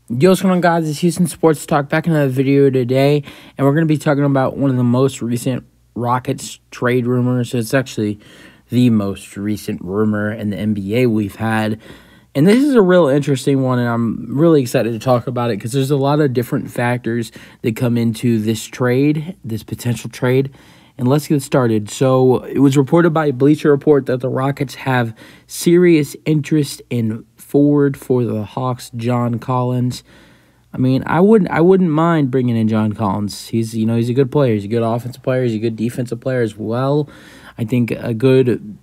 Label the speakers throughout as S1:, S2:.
S1: Yo, what's going on, guys? It's Houston Sports Talk back in another video today, and we're going to be talking about one of the most recent Rockets trade rumors. It's actually the most recent rumor in the NBA we've had, and this is a real interesting one, and I'm really excited to talk about it because there's a lot of different factors that come into this trade, this potential trade. And let's get started. So it was reported by Bleacher Report that the Rockets have serious interest in forward for the Hawks, John Collins. I mean, I wouldn't mind bringing in John Collins. He's a good player. He's a good offensive player. He's a good defensive player as well. I think a good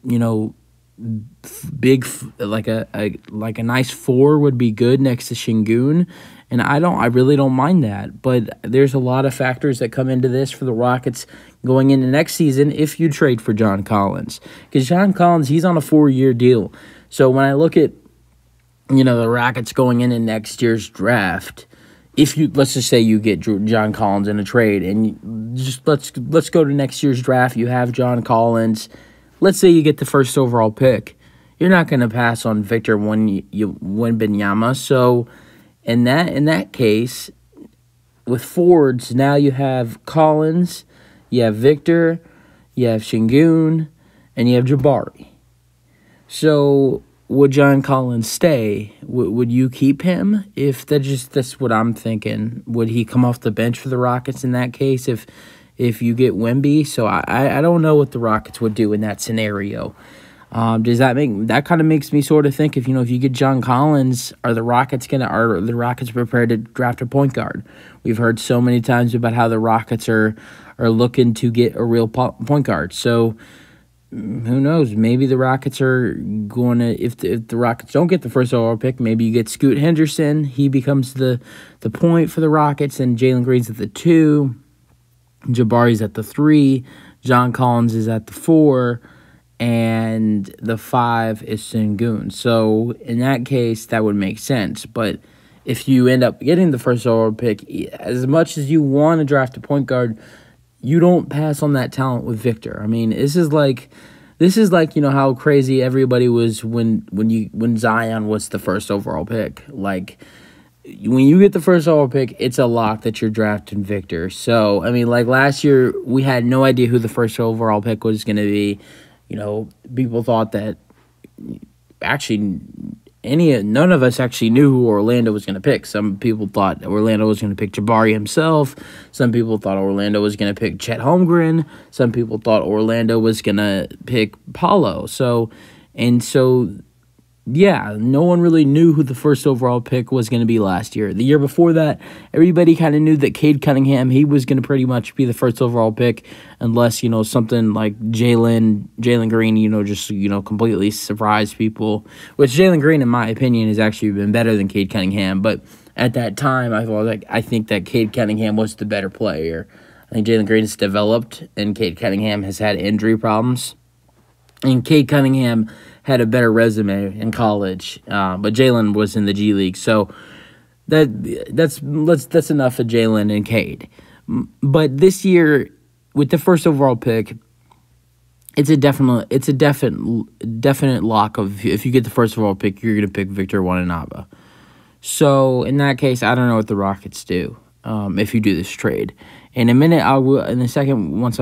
S1: like a nice four would be good next to Şengün. And I really don't mind that. But there's a lot of factors that come into this for the Rockets going into next season if you trade for John Collins. Because John Collins, he's on a 4-year deal. So when I look at, the Rockets going into next year's draft, let's just say you get John Collins in a trade, and just let's go to next year's draft. You have John Collins. Let's say you get the first overall pick. You're not going to pass on Victor Wembanyama. So in that case, with forwards, now you have Collins, you have Victor, you have Şengün, and you have Jabari. So would John Collins stay? Would you keep him? That's what I'm thinking. Would he come off the bench for the Rockets in that case if you get Wemby? So I don't know what the Rockets would do in that scenario. Does that kind of makes me sort of think if you get John Collins, are the Rockets prepared to draft a point guard? We've heard so many times about how the Rockets are looking to get a real point guard. So who knows? Maybe the Rockets are going to, if the Rockets don't get the first overall pick, maybe you get Scoot Henderson. He becomes the point for the Rockets, and Jalen Green's at the 2, Jabari's at the 3, John Collins is at the 4, and the 5 is Şengün. So in that case, that would make sense. But if you end up getting the first overall pick, as much as you want to draft a point guard, you don't pass on that talent with Victor. I mean, this is like how crazy everybody was when Zion was the first overall pick. Like, when you get the first overall pick, it's a lock that you're drafting Victor. So I mean, like last year, we had no idea who the first overall pick was going to be. People thought that actually none of us actually knew who Orlando was going to pick. Some people thought Orlando was going to pick Jabari himself. Some people thought Orlando was going to pick Chet Holmgren. Some people thought Orlando was going to pick Paulo. Yeah, no one really knew who the first overall pick was going to be last year. The year before that, everybody kind of knew that Cade Cunningham, he was going to pretty much be the first overall pick unless, something like Jalen Green, just completely surprised people. Which Jalen Green, in my opinion, has actually been better than Cade Cunningham. But at that time, I think that Cade Cunningham was the better player. I think Jalen Green has developed, and Cade Cunningham has had injury problems. And Cade Cunningham had a better resume in college, but Jalen was in the G League, so that's enough of Jalen and Cade. But this year, with the first overall pick, it's a definite lock of if you get the first overall pick, you're gonna pick Victor Wembanyama. So in that case, I don't know what the Rockets do if you do this trade. In a minute, I will. In a second, once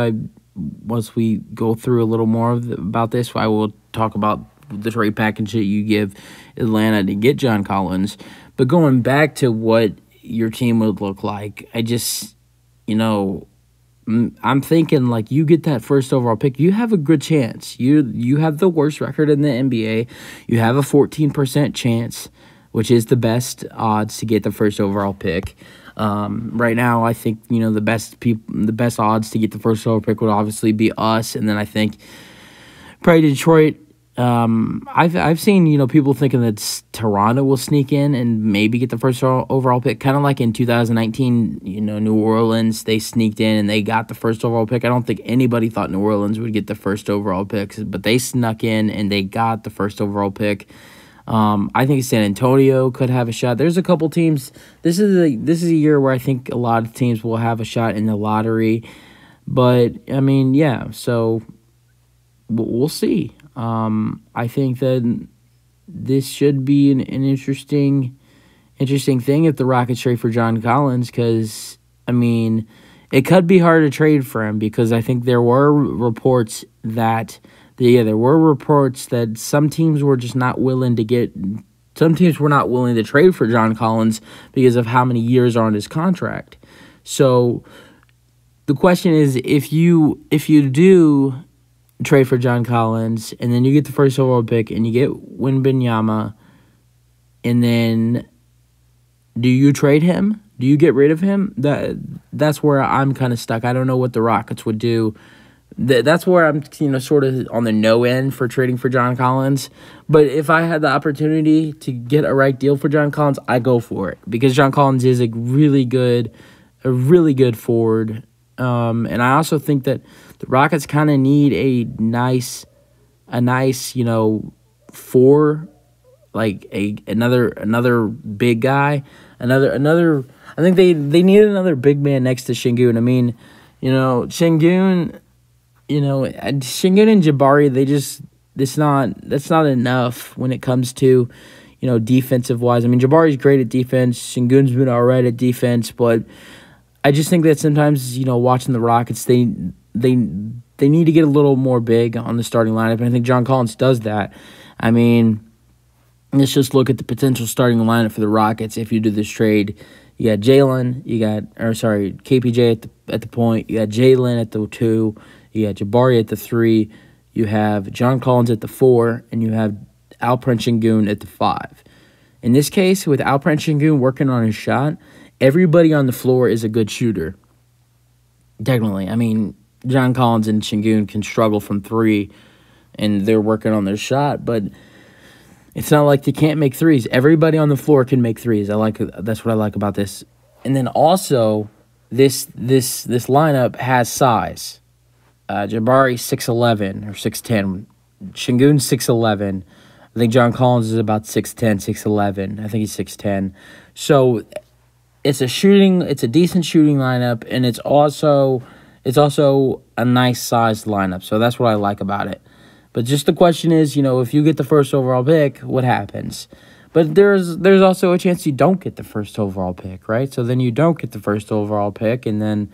S1: we go through a little more about this, I will talk about the trade package that you give Atlanta to get John Collins. But going back to what your team would look like, I'm thinking like you get that first overall pick, you have a good chance. You have the worst record in the NBA. You have a 14% chance, which is the best odds to get the first overall pick. Right now, I think the best odds to get the first overall pick would obviously be us, and then I think probably Detroit. I've seen people thinking that Toronto will sneak in and maybe get the first overall pick, kind of like in 2019. New Orleans, they sneaked in and they got the first overall pick. I don't think anybody thought New Orleans would get the first overall pick, but they snuck in and they got the first overall pick. I think San Antonio could have a shot. There's a couple teams. This is a year where I think a lot of teams will have a shot in the lottery. But I mean, yeah. So we'll see. I think that this should be an interesting interesting thing if the Rockets trade for John Collins, because, I mean, it could be hard to trade for him because I think there were reports that some teams were just not willing to get. Some teams were not willing to trade for John Collins because of how many years are on his contract. So the question is, if you do trade for John Collins and then you get the first overall pick and you get Wembanyama, and then do you trade him? Do you get rid of him? That's where I'm kind of stuck. I don't know what the Rockets would do. That's where I'm, sort of on the no end for trading for John Collins. But if I had the opportunity to get a right deal for John Collins, I go for it because John Collins is a really good forward. And I also think that the Rockets kind of need a nice, four, like another big guy, another. I think they need another big man next to Şengün. I mean, Şengün. Şengün and Jabari, that's not enough when it comes to, defensive wise. I mean, Jabari's great at defense. Şengün's been all right at defense, but I just think that sometimes, watching the Rockets, they need to get a little more big on the starting lineup, and I think John Collins does that. I mean, let's just look at the potential starting lineup for the Rockets if you do this trade. You got KPJ at the point. You got Jalen at the 2. You got Jabari at the 3. You have John Collins at the 4. And you have Alperen Şengün at the 5. In this case, with Alperen Şengün working on his shot, everybody on the floor is a good shooter. Technically. I mean, John Collins and Şengün can struggle from 3, and they're working on their shot, but it's not like they can't make threes. Everybody on the floor can make threes. That's what I like about this. And then also, this lineup has size. Jabari 6'11" or 6'10". Şengün 6'11". I think John Collins is about 6'10", 6'11". I think he's 6'10". So it's a decent shooting lineup, and it's also a nice sized lineup. So that's what I like about it. But just the question is, if you get the first overall pick, what happens? But there's also a chance you don't get the first overall pick, right? So then you don't get the first overall pick, and then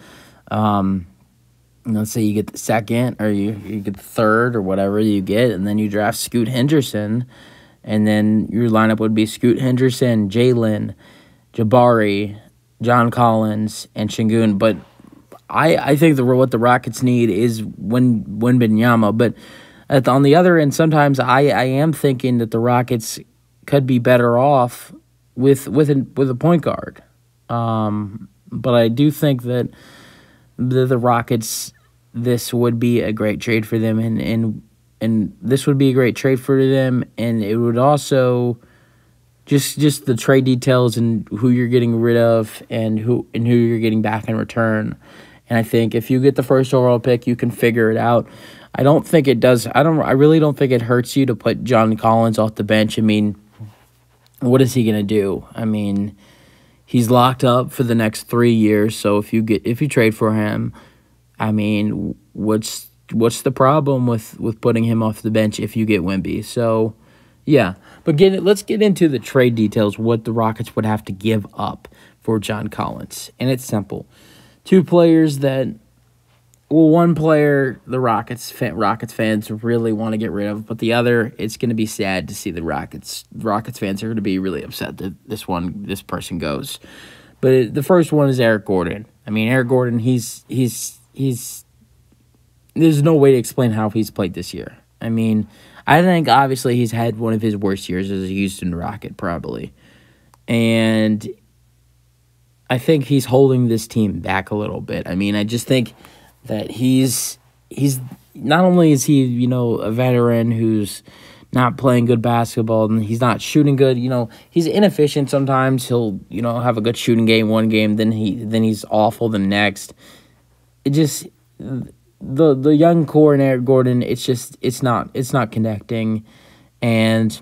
S1: let's say you get the second, or you get the third, or whatever you get, and then you draft Scoot Henderson, and then your lineup would be Scoot Henderson, Jalen, Jabari, John Collins, and Şengün. But I think what the Rockets need is Wembanyama. But on the other end, sometimes I am thinking that the Rockets could be better off with a point guard. But I do think that the Rockets, this would be a great trade for them, and this would be a great trade for them, and it would also just the trade details and who you're getting rid of and who you're getting back in return. And I think if you get the first overall pick, you can figure it out. I don't think it does. I really don't think it hurts you to put John Collins off the bench. I mean, what is he gonna do? I mean, he's locked up for the next 3 years. So if you trade for him, I mean, what's the problem with putting him off the bench if you get Wemby? So yeah, but let's get into the trade details. What the Rockets would have to give up for John Collins, and it's simple. 2 players that. Well, one player the Rockets fans really want to get rid of, but the other, it's going to be sad to see the Rockets fans are going to be really upset that this person goes. But the first one is Eric Gordon. I mean, Eric Gordon, he's there's no way to explain how he's played this year. I mean, I think obviously he's had one of his worst years as a Houston Rocket, probably. And I think he's holding this team back a little bit. I mean, I just think that he's not only is he, a veteran who's not playing good basketball and he's not shooting good, he's inefficient sometimes. He'll, have a good shooting game one game, then he's awful the next. It just the young core in Eric Gordon, it's not connecting, and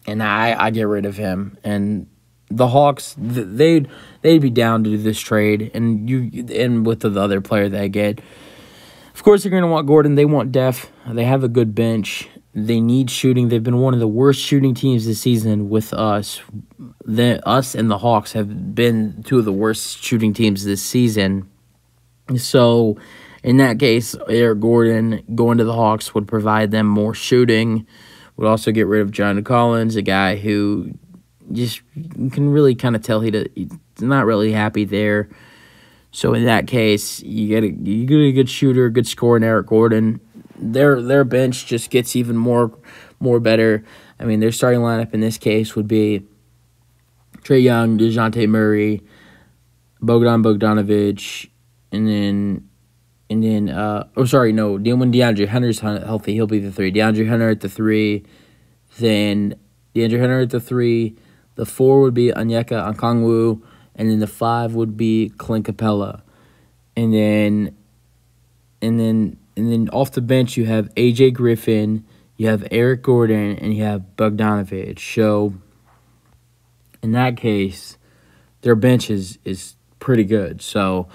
S1: I get rid of him. And the Hawks, they'd be down to do this trade, and with the other player they get. Of course, they're going to want Gordon. They want depth. They have a good bench. They need shooting. They've been one of the worst shooting teams this season with us. Us and the Hawks have been two of the worst shooting teams this season. So, in that case, Eric Gordon going to the Hawks would provide them more shooting. Would also get rid of John Collins, a guy who just you can really kind of tell he's not really happy there. So in that case, you get a good shooter, a good scorer in Eric Gordon. Their bench just gets even more better. I mean, their starting lineup in this case would be Trae Young, DeJounte Murray, Bobanovich, when DeAndre Hunter's healthy, he'll be the 3. DeAndre Hunter at the 3, then DeAndre Hunter at the 3. The 4 would be Onyeka Okongwu, and then the 5 would be Clint Capella. And then off the bench you have AJ Griffin, you have Eric Gordon, and you have Bogdanovich. So in that case, their bench is pretty good. So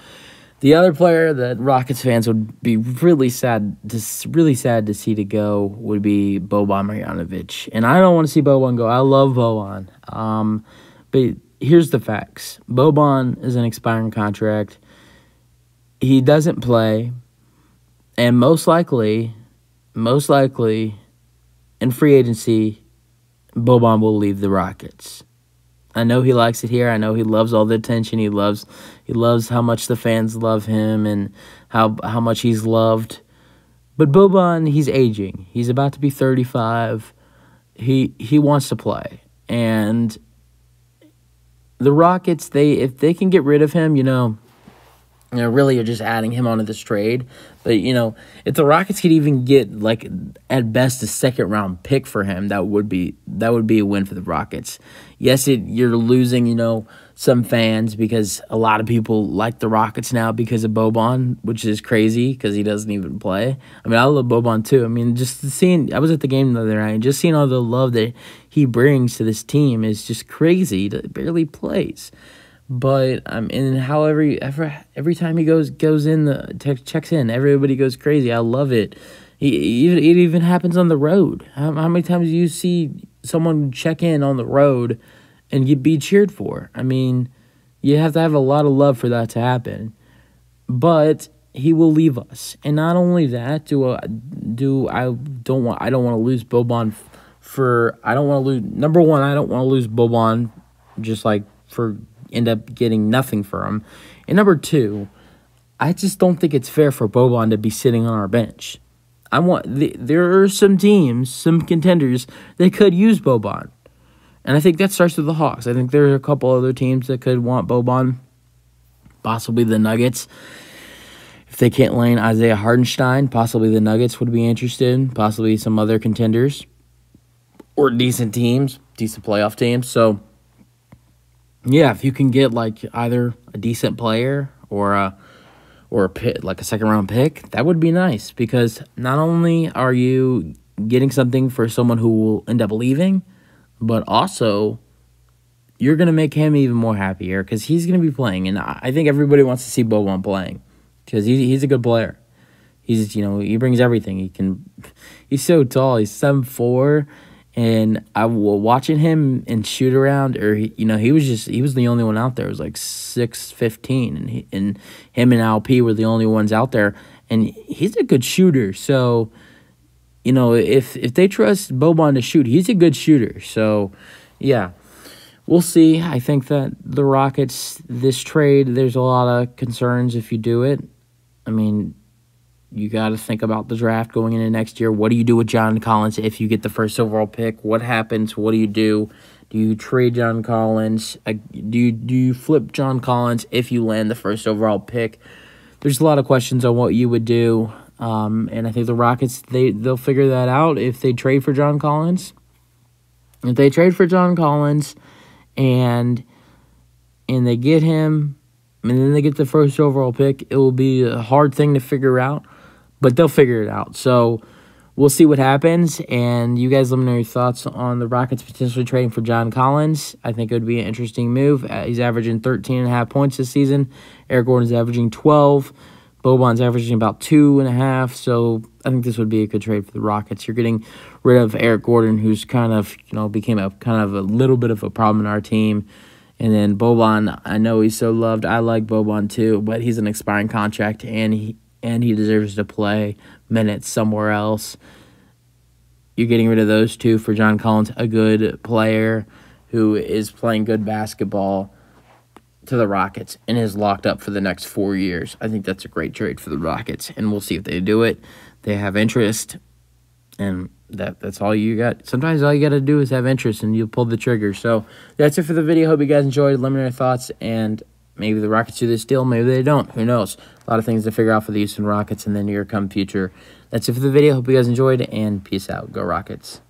S1: the other player that Rockets fans would be really sad to see to go would be Bobanovich. And I don't want to see Boban go. I love Boban. But here's the facts. Boban is an expiring contract. He doesn't play. And most likely, in free agency, Boban will leave the Rockets. I know he likes it here. I know he loves all the attention. He loves how much the fans love him and how much he's loved. But Boban, he's aging. He's about to be 35. He wants to play. And the Rockets, if they can get rid of him, really you're just adding him onto this trade. But, if the Rockets could even get, at best, a second-round pick for him, that would be a win for the Rockets. Yes, you're losing, some fans because a lot of people like the Rockets now because of Boban, which is crazy because he doesn't even play. I mean, I love Boban too. I mean, I was at the game the other night, and just seeing all the love that he brings to this team is just crazy. He barely plays. But and however every time he goes in checks in, everybody goes crazy. I love it. It even happens on the road. How many times do you see someone check in on the road and be cheered for? I mean, you have to have a lot of love for that to happen. But he will leave us, and not only that, I don't want to lose Boban Number one, I don't want to lose Boban just for end up getting nothing for him. And number two, I just don't think it's fair for Boban to be sitting on our bench. There are some teams, some contenders that could use Boban. And I think that starts with the Hawks. I think there are a couple other teams that could want Boban, possibly the Nuggets. If they can't land Isaiah Hartenstein, possibly the Nuggets would be interested, possibly some other contenders or decent teams, decent playoff teams. So yeah, if you can get either a decent player or a pick, a second-round pick, that would be nice because not only are you getting something for someone who will end up leaving, but also you're going to make him even more happier because he's going to be playing. And I think everybody wants to see Boban playing because he's a good player. He brings everything. He's so tall. He's 7'4". And I was watching him in shoot around, he was the only one out there. It was 6'15", and him and LP were the only ones out there. And he's a good shooter. So, if they trust Boban to shoot, he's a good shooter. So, yeah, we'll see. I think that the Rockets, this trade, there's a lot of concerns if you do it. I mean, you got to think about the draft going into next year. What do you do with John Collins if you get the first overall pick? What happens? What do you do? Do you trade John Collins? Do you flip John Collins if you land the first overall pick? There's a lot of questions on what you would do. And I think the Rockets, they'll figure that out if they trade for John Collins. If they trade for John Collins and they get him and then they get the first overall pick, it will be a hard thing to figure out. But they'll figure it out. So we'll see what happens. And you guys let me know your thoughts on the Rockets potentially trading for John Collins. I think it would be an interesting move. He's averaging 13.5 points this season. Eric Gordon's averaging 12. Boban's averaging about 2.5. So I think this would be a good trade for the Rockets. You're getting rid of Eric Gordon, who's kind of, became a kind of a little bit of a problem in our team. And then Boban, I know he's so loved. I like Boban too, but he's an expiring contract, and he deserves to play minutes somewhere else. You're getting rid of those two for John Collins, a good player who is playing good basketball to the Rockets and is locked up for the next 4 years. I think that's a great trade for the Rockets, and we'll see if they do it. They have interest, and that's all you got. Sometimes all you got to do is have interest, and you'll pull the trigger. So that's it for the video. Hope you guys enjoyed. Let me know your thoughts, and maybe the Rockets do this deal. Maybe they don't. Who knows? A lot of things to figure out for the Houston Rockets in the near-come future. That's it for the video. Hope you guys enjoyed, and peace out. Go Rockets.